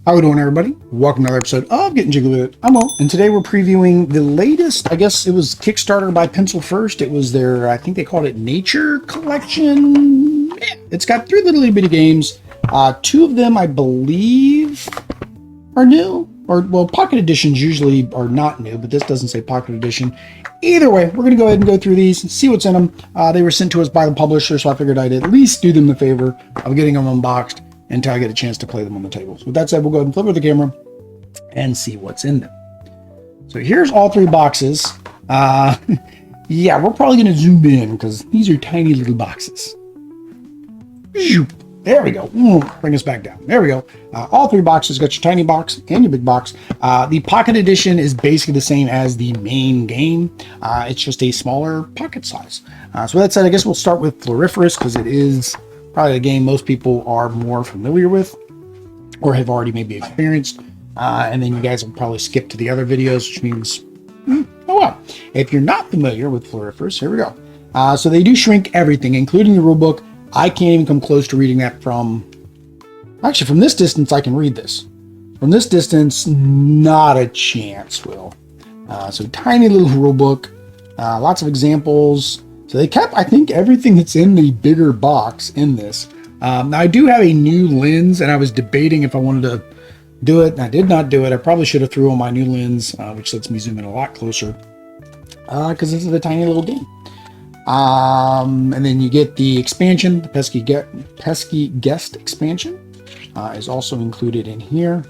How we doing, everybody? Welcome to another episode of Getting Jiggy With It. I'm Will, and today we're previewing the latest, I guess it was Kickstarter by Pencil First. It was their, I think they called it Nature Collection. Yeah, it's got 3 little bitty games. 2 of them, I believe, are new. Or, well, Pocket Editions usually are not new, but this doesn't say Pocket Edition. Either way, we're going to go ahead and go through these and see what's in them. They were sent to us by the publisher, so I figured I'd at least do them the favor of getting them unboxed until I get a chance to play them on the tables. With that said, we'll go ahead and flip over the camera and see what's in them. So here's all 3 boxes. Yeah, we're probably going to zoom in because these are tiny little boxes. There we go. Bring us back down. There we go. All 3 boxes got your tiny box and your big box. The Pocket Edition is basically the same as the main game. It's just a smaller pocket size. So with that said, I guess we'll start with Floriferous because it is probably a game most people are more familiar with or have already maybe experienced. And then you guys will probably skip to the other videos, which means, oh well. If you're not familiar with Floriferous, here we go. So they do shrink everything, including the rulebook. I can't even come close to reading that from this distance. I can read this. From this distance, not a chance, Will. So tiny little rulebook, lots of examples. So they kept, I think, everything that's in the bigger box in this. Now I do have a new lens, and I was debating if I wanted to do it, and I did not do it. I probably should have threw on my new lens, which lets me zoom in a lot closer, because this is a tiny little game. And then you get the expansion, the Pesky Guest expansion is also included in here.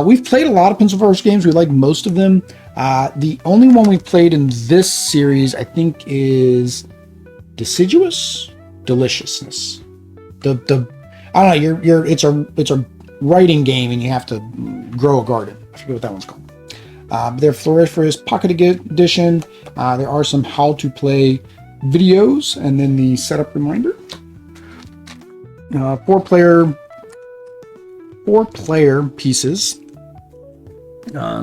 We've played a lot of Pencil First games. We like most of them. The only one we've played in this series, I think, is Deciduous Deliciousness. I don't know. It's a writing game, and you have to grow a garden. I forget what that one's called. They're Floriferous Pocket Edition. There are some how to play videos, and then the setup reminder. 4-player pieces.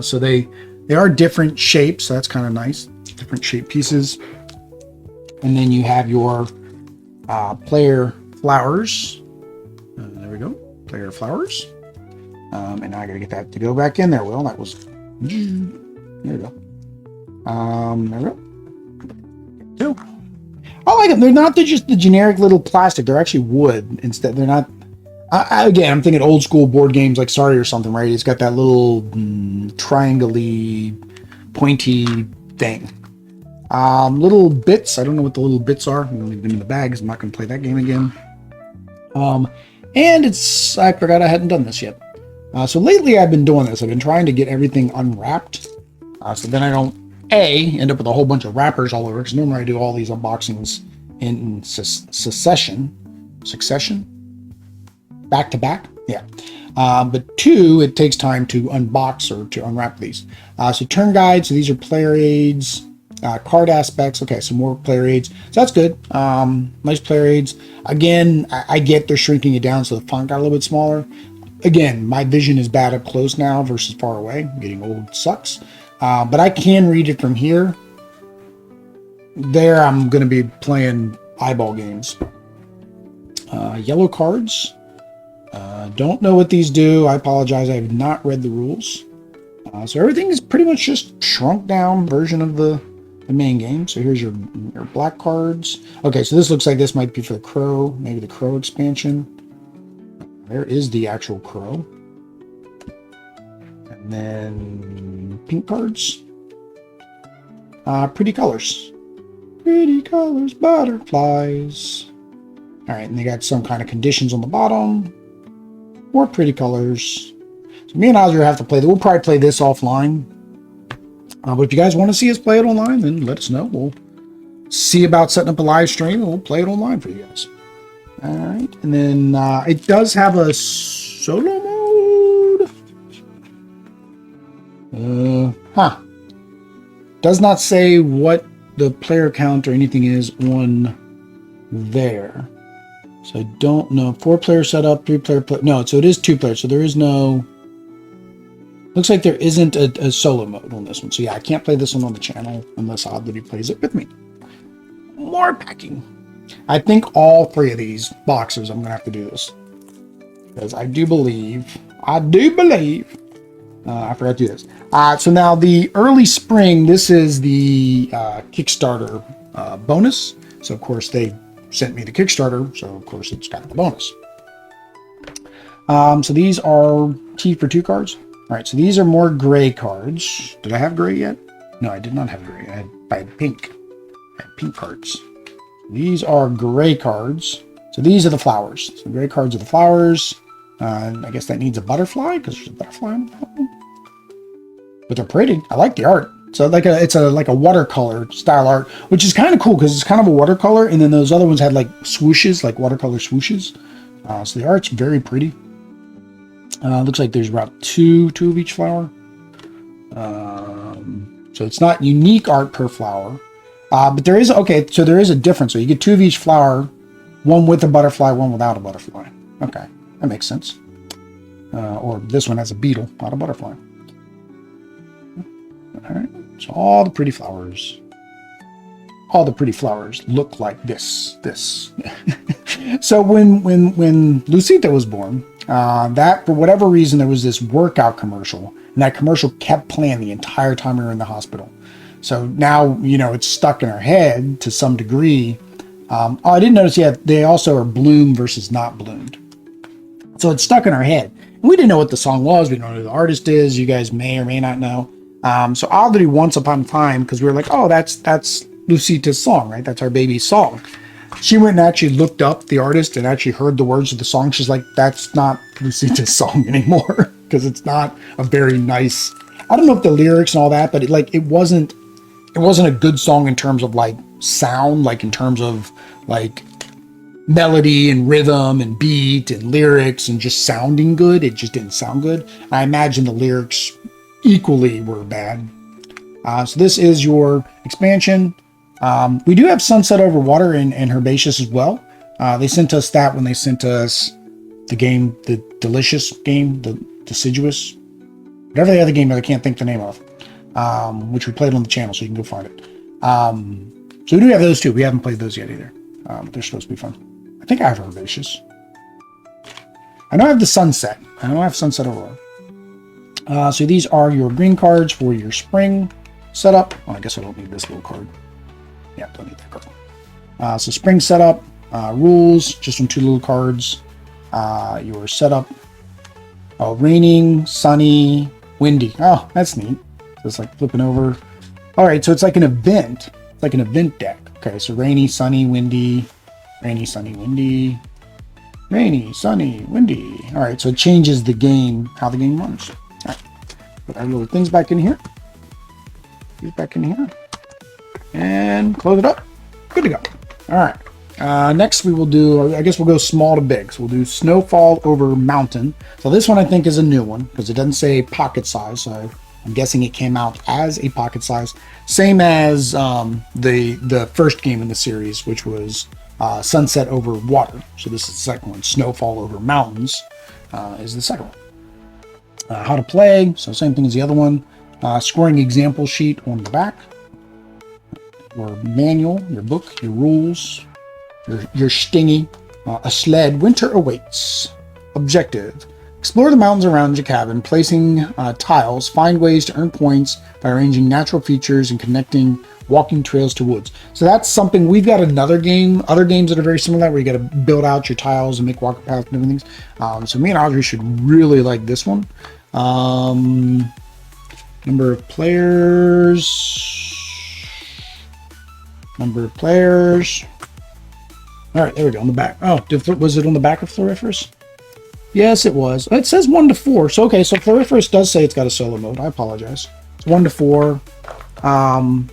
So they are different shapes, so that's kind of nice. Different shape pieces. And then you have your player flowers. There we go. Player flowers. And now I gotta get that to go back in there. Well, that was there we go. There we go. 2. I like them. They're not just the generic little plastic. They're actually wood instead. They're not. Again, I'm thinking old school board games like Sorry or something, right? It's got that little triangle-y, pointy thing. Little bits. I don't know what the little bits are. I'm going to leave them in the bags. I'm not going to play that game again. And I forgot I hadn't done this yet. So lately I've been doing this. I've been trying to get everything unwrapped. So then I don't end up with a whole bunch of wrappers all over, because normally I do all these unboxings in succession, back to back. Yeah. But 2, it takes time to unbox or to unwrap these. So turn guides. So these are player aids, card aspects. Okay, so more player aids. So that's good. Nice player aids. Again, I get they're shrinking it down, so the font got a little bit smaller. Again, my vision is bad up close now versus far away. Getting old sucks. But I can read it from here. There, I'm going to be playing eyeball games. Yellow cards. Don't know what these do. I apologize. I have not read the rules. So everything is pretty much just shrunk down version of the main game. So here's your black cards. Okay, so this looks like this might be for the Crow. Maybe the Crow expansion. There is the actual Crow. And then pink cards. Pretty colors. Pretty colors, butterflies. All right, and they got some kind of conditions on the bottom. More pretty colors. So me and Ozzy have to play that. We'll probably play this offline. But if you guys want to see us play it online, then let us know. We'll see about setting up a live stream, and we'll play it online for you guys. All right, and then it does have a solo mode. Does not say what the player count or anything is on there. So I don't know. 4-player setup, 3-player play. No, so it is 2 players. So there is no. Looks like there isn't a solo mode on this one. So yeah, I can't play this one on the channel unless Oddly plays it with me. More packing. I think all 3 of these boxes I'm gonna have to do this, because I do believe I do believe. I forgot to do this. So now the early spring, this is the Kickstarter bonus. So of course they sent me the Kickstarter, so of course it's got the bonus. So these are T for 2 cards. All right, so these are more gray cards. Did I have gray yet? No, I did not have gray. I had pink. I had pink cards. These are gray cards. So these are the flowers. So gray cards are the flowers. I guess that needs a butterfly because there's a butterfly on the bottom. But they're pretty. I like the art. So it's like a watercolor style art, which is kind of cool because it's kind of a watercolor, and then those other ones had like swooshes, like watercolor swooshes. So the art's very pretty. Looks like there's about two of each flower. So it's not unique art per flower, but there is so there is a difference. So you get 2 of each flower, one with a butterfly, one without a butterfly. Okay, that makes sense. Or this one has a beetle, not a butterfly. All right, so all the pretty flowers look like this. So when Lucita was born, that for whatever reason there was this workout commercial, and that commercial kept playing the entire time we were in the hospital. So now it's stuck in our head to some degree. I didn't notice yet they also are bloomed versus not bloomed. So it's stuck in our head. And we didn't know what the song was. We don't know who the artist is. You guys may or may not know. So oddly, once upon a time, because we were like, oh, that's Lucita's song, right? That's our baby's song. She went and actually looked up the artist and actually heard the words of the song. She's like, that's not Lucita's song anymore because it's not a very nice. I don't know if the lyrics and all that, but it wasn't a good song in terms of like sound, like in terms of like melody and rhythm and beat and lyrics and just sounding good. It just didn't sound good. I imagine the lyrics equally were bad. So this is your expansion. We do have Sunset Over Water and Herbaceous as well. They sent us that when they sent us the game, the Delicious game, the Deciduous, whatever the other game that I can't think the name of, which we played on the channel, so you can go find it. So we do have those two. We haven't played those yet either. They're supposed to be fun. I think I have Herbaceous. I know I have the Sunset. I know I have Sunset Over Water. So these are your green cards for your spring setup. Well, I guess I don't need this little card. Yeah, don't need that card. So spring setup, rules, just on 2 little cards. Your setup, raining, sunny, windy. Oh, that's neat. So it's like flipping over. All right, so it's like an event. It's like an event deck. Okay, so rainy, sunny, windy, rainy, sunny, windy, rainy, sunny, windy. All right, so it changes the game, how the game runs. All right, put our little things back in here. These back in here. And close it up. Good to go. All right. Next we will do, I guess we'll go small to big. So we'll do Snowfall Over Mountain. So this one I think is a new one because it doesn't say pocket size. So I'm guessing it came out as a pocket size. Same as the first game in the series, which was Sunset Over Water. So this is the second one. Snowfall Over Mountains is the second one. How to play. So same thing as the other one. Scoring example sheet on the back. Your manual, your book, your rules, your stingy, a sled, winter awaits. Objective, explore the mountains around your cabin, placing tiles, find ways to earn points by arranging natural features and connecting walking trails to woods. So that's something, we've got other games that are very similar to that, where you got to build out your tiles and make walking paths and everything. So me and Audrey should really like this one. Number of players. All right, there we go, on the back. Oh, was it on the back of Floriferous? Yes, it was. It says 1 to 4. So, okay, so Floriferous does say it's got a solo mode. I apologize. It's 1 to 4. And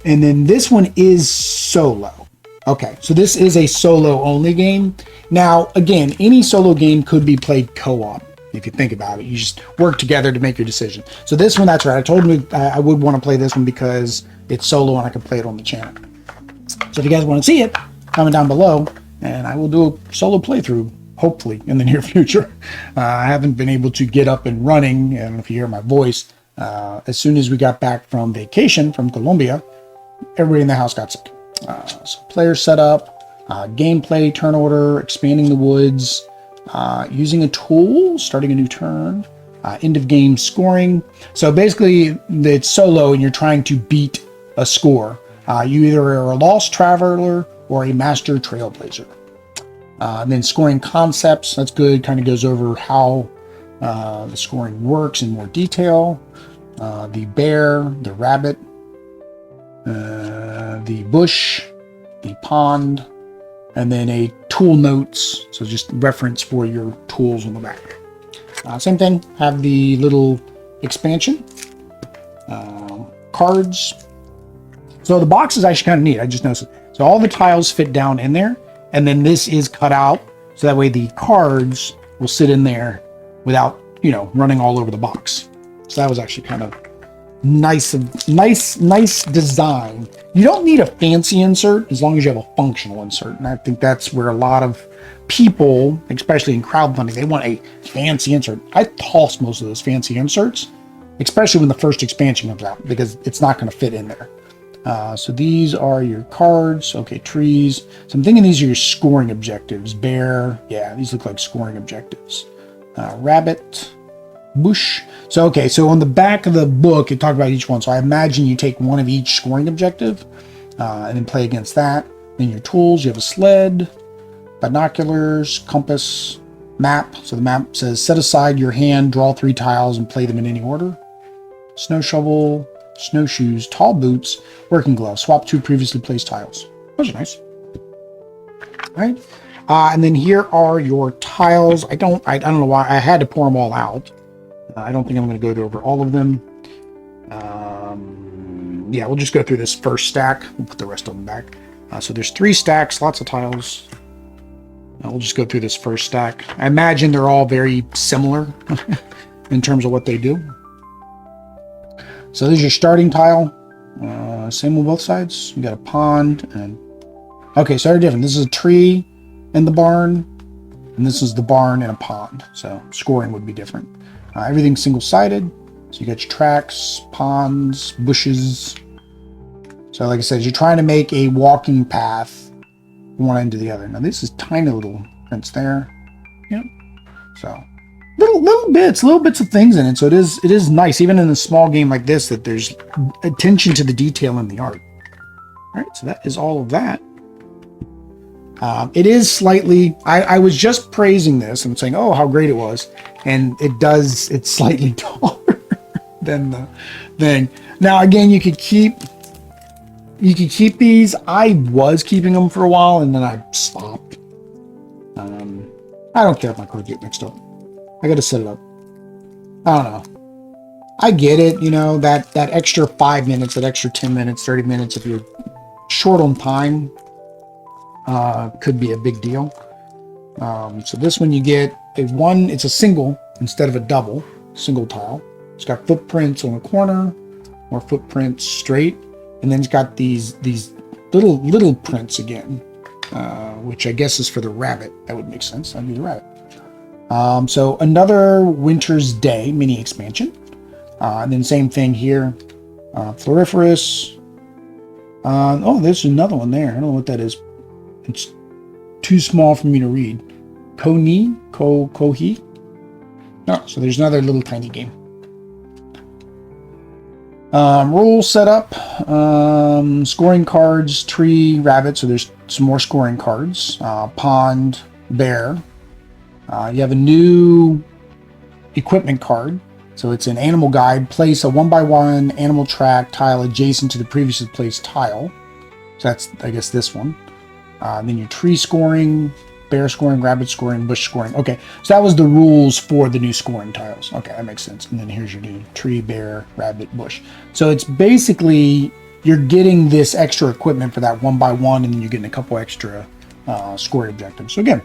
then this one is solo. Okay, so this is a solo-only game. Now, again, any solo game could be played co-op. If you think about it, you just work together to make your decision. So this one, that's right. I told him I would want to play this one because it's solo and I can play it on the channel. So if you guys want to see it, comment down below and I will do a solo playthrough, hopefully in the near future. I haven't been able to get up and running, and if you hear my voice, as soon as we got back from vacation from Colombia, everybody in the house got sick. So player setup, gameplay, turn order, expanding the woods, Using a tool, starting a new turn, end of game scoring. So basically, it's solo and you're trying to beat a score. You either are a lost traveler or a master trailblazer. And then scoring concepts, that's good, kind of goes over how the scoring works in more detail. The bear, the rabbit, the bush, the pond, and then a tool notes, so just reference for your tools on the back. Same thing, have the little expansion, cards. So the box is actually kind of neat, I just noticed it. So all the tiles fit down in there, and then this is cut out, so that way the cards will sit in there without, running all over the box. So that was actually kind of nice design. You don't need a fancy insert as long as you have a functional insert, and I think that's where a lot of people, especially in crowdfunding, they want a fancy insert. I toss most of those fancy inserts, especially when the first expansion comes out, because it's not going to fit in there. So these are your cards. Okay, trees. So I'm thinking these are your scoring objectives. Bear. Yeah, these look like scoring objectives. Rabbit. Bush. So, okay, so on the back of the book, it talked about each one. So I imagine you take one of each scoring objective and then play against that. Then your tools, you have a sled, binoculars, compass, map. So the map says set aside your hand, draw 3 tiles, and play them in any order. Snow shovel, snowshoes, tall boots, working gloves. Swap 2 previously placed tiles. Those are nice. All right. And then here are your tiles. I don't know why I had to pour them all out. I don't think I'm going to go over all of them. Yeah, we'll just go through this first stack. We'll put the rest of them back. So there's 3 stacks, lots of tiles. We'll just go through this first stack. I imagine they're all very similar in terms of what they do. So there's your starting tile. Same on both sides. You got a pond and okay, so they're different. This is a tree in the barn, and this is the barn and a pond. So scoring would be different. Everything's single-sided. So you got your tracks, ponds, bushes. So like I said, you're trying to make a walking path from one end to the other. Now this is tiny little prints there. Yep. So little bits of things in it. So it is nice, even in a small game like this, that there's attention to the detail in the art. All right, so that is all of that. It is slightly, I was just praising this and saying, oh, how great it was. And it's slightly taller than the thing. Now, again, you could keep these. I was keeping them for a while and then I stopped. I don't care if my cards get mixed up. I got to set it up. I don't know. I get it. That extra 5 minutes, that extra 10 minutes, 30 minutes, if you're short on time, could be a big deal. So this one you get it's a single instead of a double single tile. It's got footprints on the corner or footprints straight, and then it's got these little prints again, which I guess is for the rabbit. That would make sense. That'd be the rabbit. So another Winter's Day mini expansion, and then same thing here. Floriferous. Oh, there's another one there. I don't know what that is. It's too small for me to read. Kohi. No, so there's another little tiny game. Rule setup. Scoring cards, tree, rabbit. So there's some more scoring cards. Pond, bear. You have a new equipment card. So it's an animal guide. Place a 1x1 animal track tile adjacent to the previously placed tile. So that's, I guess, this one. Then your tree scoring, bear scoring, rabbit scoring, bush scoring. Okay, so that was the rules for the new scoring tiles. Okay, that makes sense. And then here's your new tree, bear, rabbit, bush. So it's basically, you're getting this extra equipment for that 1x1, and then you're getting a couple extra scoring objectives. So again,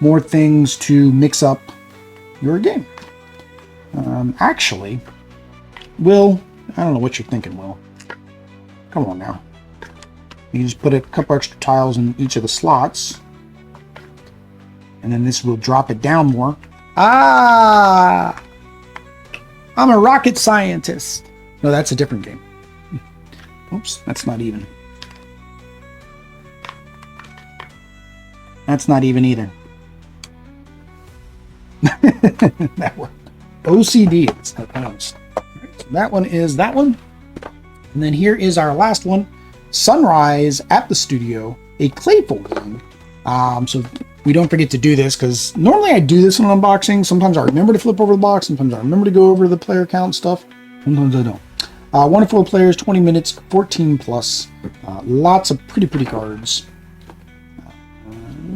more things to mix up your game. Actually, Will, I don't know what you're thinking, Will. Come on now. You just put a couple extra tiles in each of the slots. And then this will drop it down more. Ah! I'm a rocket scientist. No, that's a different game. Oops, that's not even. That's not even either. That one. OCD, it's not pronounced. So that one is that one. And then here is our last one, Sunrise at the Studio, a Clayful game. So we don't forget to do this, because normally I do this in an unboxing. Sometimes I remember to flip over the box. Sometimes I remember to go over the player count stuff. Sometimes I don't. Wonderful players, 20 minutes, 14 plus. Lots of pretty cards.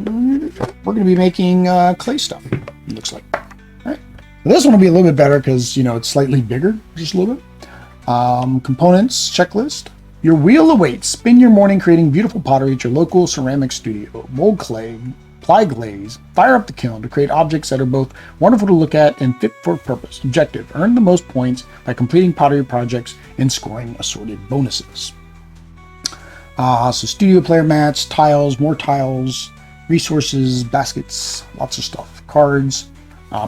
We're going to be making clay stuff, it looks like. All right. This one will be a little bit better because, it's slightly bigger, just a little bit. Components checklist. Your wheel awaits. Spend your morning creating beautiful pottery at your local ceramic studio. Mold clay, apply glaze, fire up the kiln to create objects that are both wonderful to look at and fit for purpose. Objective: earn the most points by completing pottery projects and scoring assorted bonuses. So studio player mats, tiles, more tiles, resources, baskets, lots of stuff. Cards,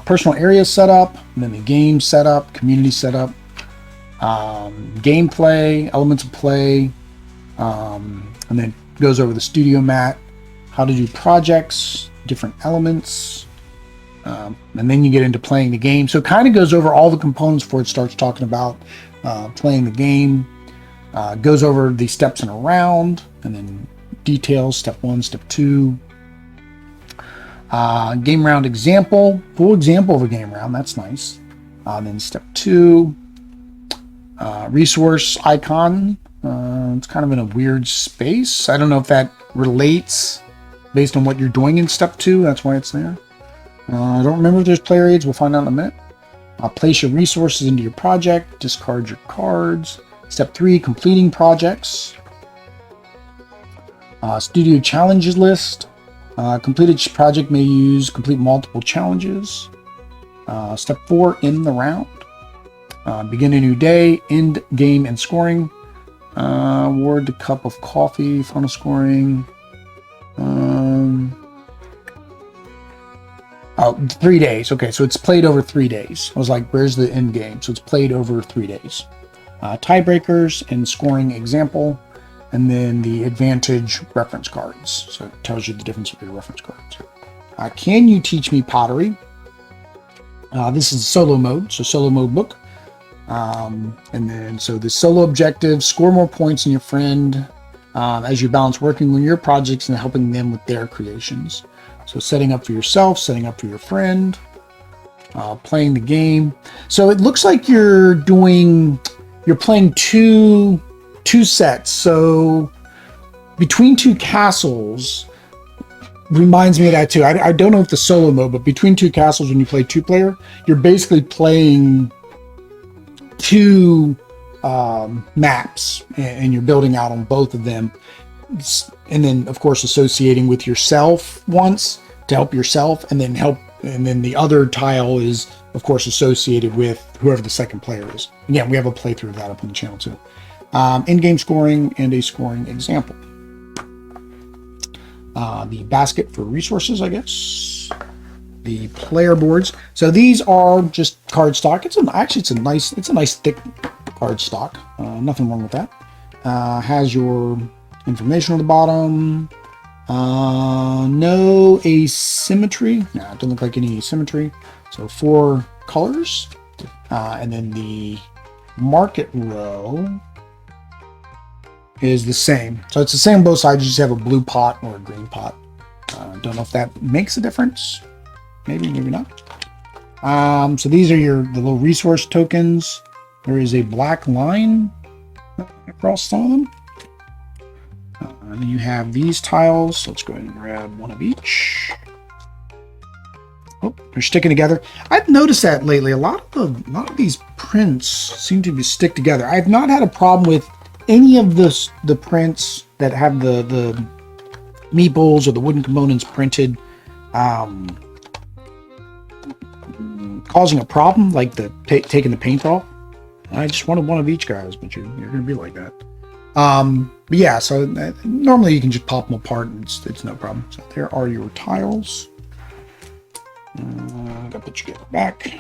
personal area setup, and then the game setup, community setup, gameplay, elements of play, and then goes over the studio mat, how to do projects, different elements, and then you get into playing the game. So it kind of goes over all the components before it starts talking about playing the game. Goes over the steps in a round, and then details, step 1, step 2. Game round example, full example of a game round, that's nice. Then step 2, resource icon. It's kind of in a weird space. I don't know if that relates based on what you're doing in step 2. That's why it's there. I don't remember if there's player aids. We'll find out in a minute. Place your resources into your project. Discard your cards. Step 3, completing projects. Studio challenges list. Completed project may complete multiple challenges. Step 4, end the round. Begin a new day, end game and scoring. Award the cup of coffee, final scoring. 3 days. Okay, so it's played over 3 days. I was like, where's the end game? So it's played over 3 days. Tiebreakers and scoring example. And then the advantage reference cards. So it tells you the difference of your reference cards. Can you teach me pottery? This is solo mode, so solo mode book. And then, so the solo objective, score more points than your friend as you balance working on your projects and helping them with their creations. So setting up for yourself, setting up for your friend, playing the game. So it looks like you're playing two sets. So between two castles reminds me of that too. I don't know if the solo mode, but between two castles, when you play 2-player, you're basically playing 2 maps, and you're building out on both of them, and then of course associating with yourself once to help yourself, and then the other tile is of course associated with whoever the second player is. Again, we have a playthrough of that up on the channel too. In-game scoring and a scoring example. The basket for resources, I guess. The player boards. So these are just card stock. It's a nice thick card stock. Nothing wrong with that. Has your information on the bottom. No asymmetry. No, it doesn't look like any asymmetry. So 4 colors. And then the market row is the same. So it's the same on both sides. You just have a blue pot or a green pot. Don't know if that makes a difference. Maybe not. So these are the little resource tokens. There is a black line across some of them. And then you have these tiles. Let's go ahead and grab one of each. Oh, they're sticking together. I've noticed that lately. A lot of these prints seem to stick together. I've not had a problem with any of the prints that have the meeples or the wooden components printed causing a problem, like taking the paint off. I just wanted one of each, guys, but you're gonna be like that. But yeah, so normally you can just pop them apart and it's no problem. So there are your tiles. Gotta put you back.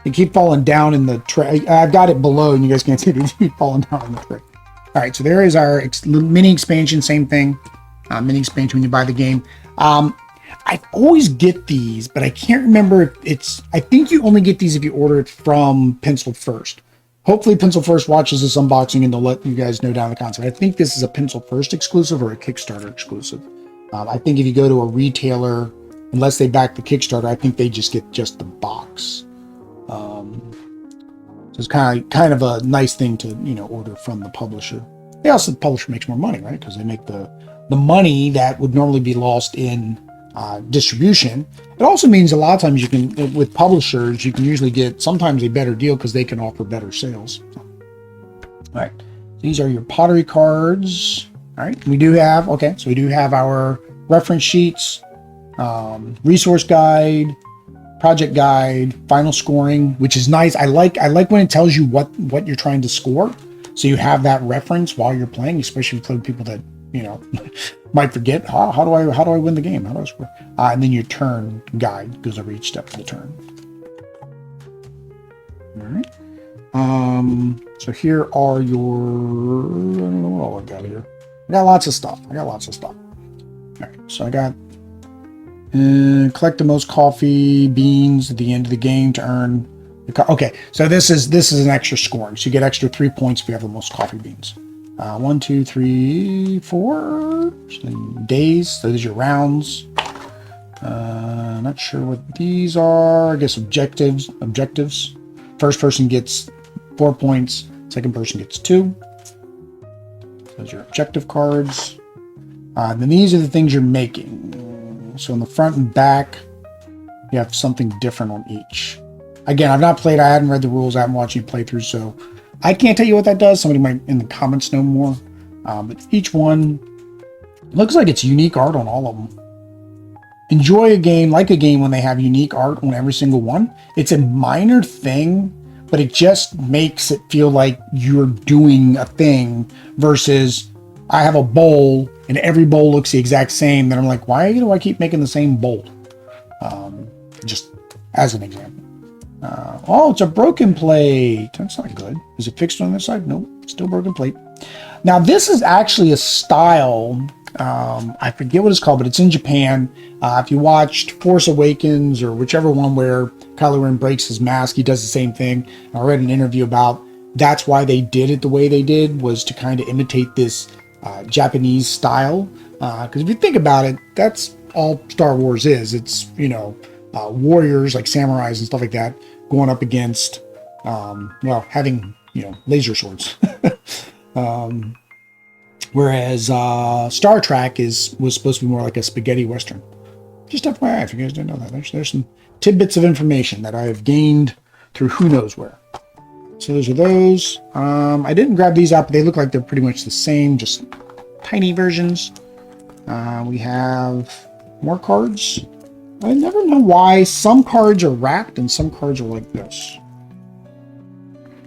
They keep falling down in the tray. I've got it below, and you guys can't see it. They keep falling down in the tray. All right, so there is our mini expansion. Same thing. mini expansion when you buy the game. I always get these, but I can't remember if it's. I think you only get these if you order it from Pencil First. Hopefully, Pencil First watches this unboxing and they'll let you guys know down in the comments. I think this is a Pencil First exclusive or a Kickstarter exclusive. I think if you go to a retailer, unless they back the Kickstarter, I think they just get just the box. So it's kind of a nice thing to order from the publisher. They also the publisher makes more money, right? Because they make the money that would normally be lost in distribution. It also means a lot of times you can, with publishers, you can usually get sometimes a better deal because they can offer better sales. All right, these are your pottery cards. All right, we do have our reference sheets, resource guide, project guide, final scoring, which is nice. I like when it tells you what you're trying to score, so you have that reference while you're playing, especially with people that might forget how do I win the game, how do I score, and then your turn guide goes over each step of the turn. All right, so here are your, I don't know what all I got here. I got lots of stuff. All right, so I got collect the most coffee beans at the end of the game to earn okay, so this is an extra scoring, so you get extra 3 points if you have the most coffee beans. 1, 2, 3, 4 days. So these are your rounds. Not sure what these are. I guess objectives. First person gets 4 points. Second person gets 2. Those are your objective cards. Then these are the things you're making. So in the front and back, you have something different on each. Again, I've not played. I haven't read the rules. I haven't watched you play through, so I can't tell you what that does. Somebody might in the comments know more. But each one looks like it's unique art on all of them. Enjoy a game when they have unique art on every single one. It's a minor thing, but it just makes it feel like you're doing a thing versus I have a bowl and every bowl looks the exact same. Then I'm like, why do I keep making the same bowl? Just as an example. Oh, it's a broken plate. That's not good. Is it fixed on this side? Nope, still broken plate. Now, this is actually a style. I forget what it's called, but it's in Japan. If you watched Force Awakens or whichever one where Kylo Ren breaks his mask, he does the same thing. I read an interview about that's why they did it the way they did, was to kind of imitate this Japanese style. Because if you think about it, that's all Star Wars is. It's, warriors like samurais and stuff like that going up against, having, laser swords. Whereas Star Trek was supposed to be more like a spaghetti western. Just FYI, if you guys didn't know that. There's some tidbits of information that I have gained through who knows where. So those are those. I didn't grab these out, but they look like they're pretty much the same, just tiny versions. We have more cards. I never know why some cards are wrapped and some cards are like this.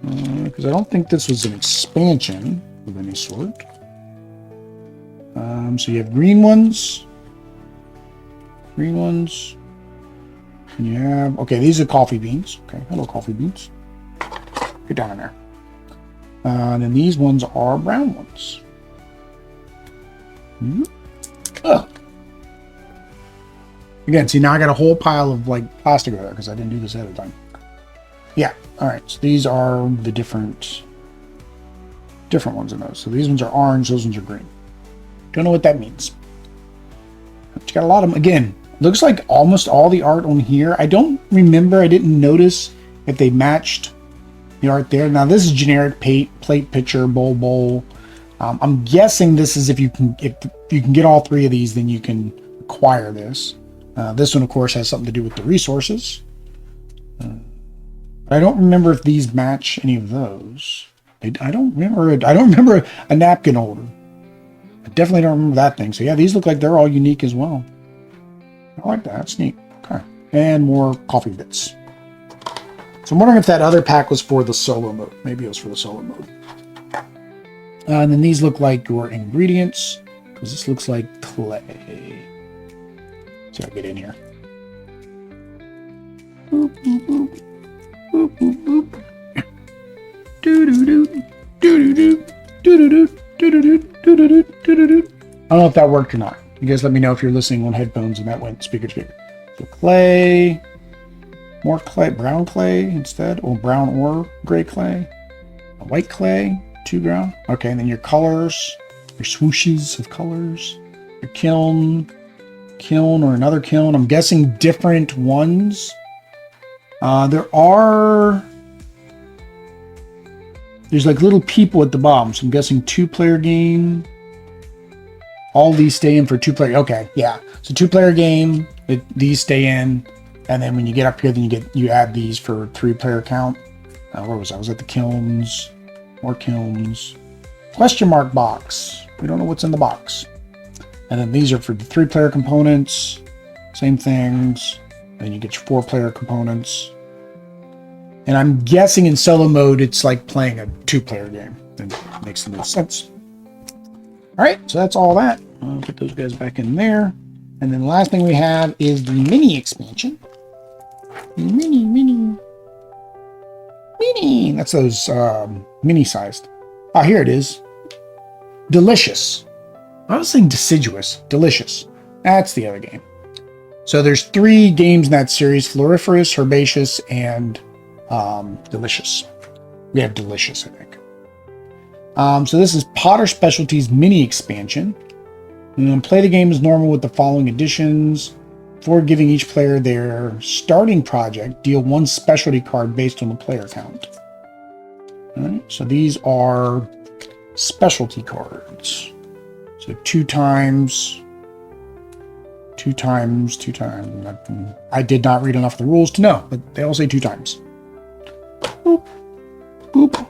Because I don't think this was an expansion of any sort. So you have green ones. And you have, okay, these are coffee beans. Okay, hello coffee beans. Get down in there. And then these ones are brown ones. Ugh. Again, see, now I got a whole pile of plastic over there because I didn't do this ahead of time. Yeah, all right. So these are the different ones in those. So these ones are orange, those ones are green. Don't know what that means. But you got a lot of them. Again, looks like almost all the art on here. I don't remember. I didn't notice if they matched the art there. Now this is generic plate, pitcher, bowl. I'm guessing this is if you can get all 3 of these, then you can acquire this. This one, of course, has something to do with the resources. I don't remember if these match any of those. I don't remember a napkin holder. I definitely don't remember that thing. So yeah, these look like they're all unique as well. I like that. That's neat. Okay, and more coffee bits. So I'm wondering if that other pack was for the solo mode. Maybe it was for the solo mode. And then these look like your ingredients, because this looks like clay. See if I get in here. Boop, boop, boop. Boop, boop, boop. don't know if that worked or not. You guys let me know if you're listening on headphones and that went speaker to speaker. So clay, more clay, brown clay instead, or brown or gray clay, white clay, 2 ground. Okay, and then your colors, your swooshes of colors, your kiln or another kiln. I'm guessing different ones. There's like little people at the bottom, so I'm guessing 2-player game. All these stay in for 2-player. Okay, yeah. So 2-player game. These stay in, and then when you get up here, then you add these for 3-player count. Where was I? I was at the kilns. More kilns. Question mark box. We don't know what's in the box. And then these are for the 3-player components. Same things. Then you get your 4-player components. And I'm guessing in solo mode, it's like playing a 2-player game. That makes the most sense. All right, so that's all that. I'll put those guys back in there. And then the last thing we have is the mini expansion. Mini. That's those mini-sized. Oh, here it is. Delicious. I was saying deciduous. Delicious. That's the other game. So there's 3 games in that series: Floriferous, Herbaceous, and Delicious. We have Delicious, I think. So this is Potter Specialties mini expansion. And play the game as normal with the following additions. Before giving each player their starting project, deal 1 specialty card based on the player count. All right, so these are specialty cards. So 2 times. I did not read enough of the rules to know, but they all say 2 times. Boop. Boop.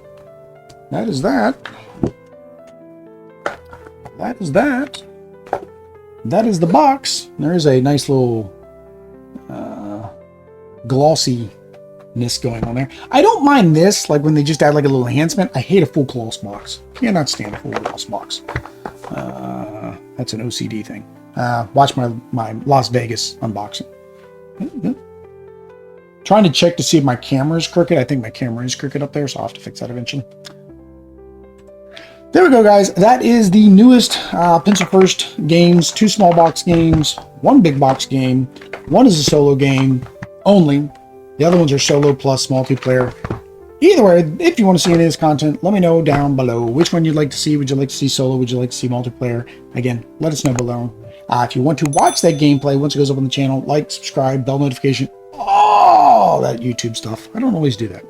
That is that. That is that. That is the box. There is a nice little glossiness going on there. I don't mind this, like when they just add like a little enhancement. I hate a full gloss box. Cannot stand a full gloss box. That's an OCD thing. Watch my Las Vegas unboxing. Trying to check to see if my camera is crooked. I think my camera is crooked up there, so I'll have to fix that eventually. There we go, guys. That is the newest Pencil First games. 2 small box games, 1 big box game. 1 is a solo game only. The other ones are solo plus multiplayer. Either way, if you want to see any of this content, let me know down below which one you'd like to see. Would you like to see solo? Would you like to see multiplayer? Again, let us know below. If you want to watch that gameplay once it goes up on the channel, like, subscribe, bell notification, all that YouTube stuff. I don't always do that.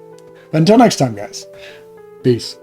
But until next time, guys. Peace.